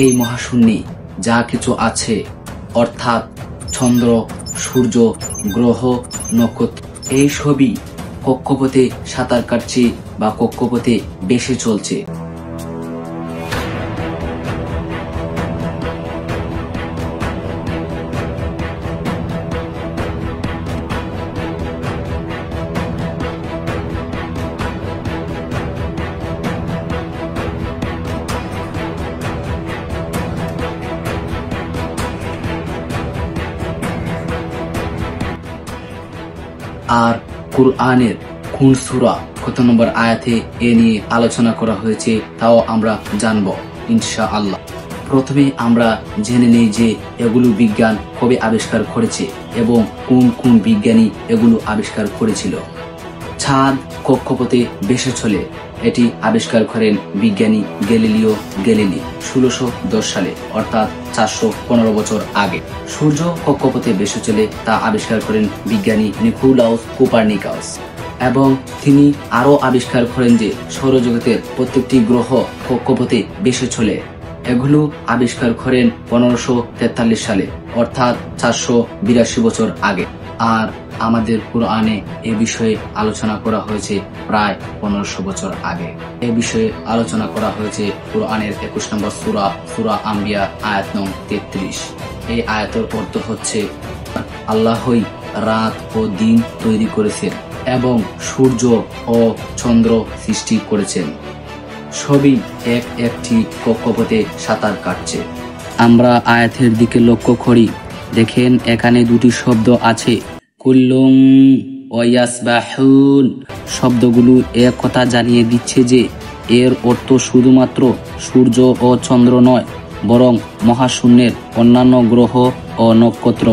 এই মহাশূন্যে যা কিছু আছে, অর্থাৎ চন্দ্র, সূর্য, গ্রহ, নক্ষত্র, এই সবই কক্ষপথে সাঁতার কাটছে বা কক্ষপথে ভেসে চলছে। আর কুরআনের কোন সূরা কত নম্বর আয়াতে এ নিয়ে আলোচনা করা হয়েছে তাও আমরা জানব ইনশাআল্লাহ। প্রথমে আমরা জেনে নেই যে এগুলো বিজ্ঞান কবে আবিষ্কার করেছে এবং কোন কোন বিজ্ঞানী এগুলো আবিষ্কার করেছিল। চাঁদ কক্ষপথে ভেসে চলে, এটি আবিষ্কার করেন বিজ্ঞানী গ্যালিলিও গ্যালিলি 1610 সালে, অর্থাৎ 415 বছর আগে। সূর্য কক্ষপথে ভেসে চলে তা আবিষ্কার করেন বিজ্ঞানী নিকোলাস কোপার্নিকাস, এবং তিনি আরো আবিষ্কার করেন যে সৌরজগতের প্রত্যেকটি গ্রহ কক্ষপথে ভেসে চলে। এগুলো আবিষ্কার করেন 1543 সালে, অর্থাৎ 482 বছর আগে। আর আমাদের কুরআনে এ বিষয়ে আলোচনা করা হয়েছে প্রায় 1500 বছর আগে। এ বিষয়ে আলোচনা করা হয়েছে কুরআনের 21 নম্বর সূরা, সূরা আম্বিয়া, আয়াত নং 33। এই আয়াতের অর্থ হচ্ছে, আল্লাহই রাত ও দিন তৈরি করেছেন এবং সূর্য ও চন্দ্র সৃষ্টি করেছেন, সবই এক একটি কক্ষপথে সাঁতার কাটছে। আমরা আয়াতের দিকে লক্ষ্য করি, দেখেন এখানে দুটি শব্দ আছে, কুল্লুম ওয়া ইয়াসবাহুন। শব্দগুলো এক কথা জানিয়ে দিচ্ছে যে এর অর্থ শুধুমাত্র সূর্য ও চন্দ্র নয়, বরং মহাশূন্যের অন্যান্য গ্রহ ও নক্ষত্র।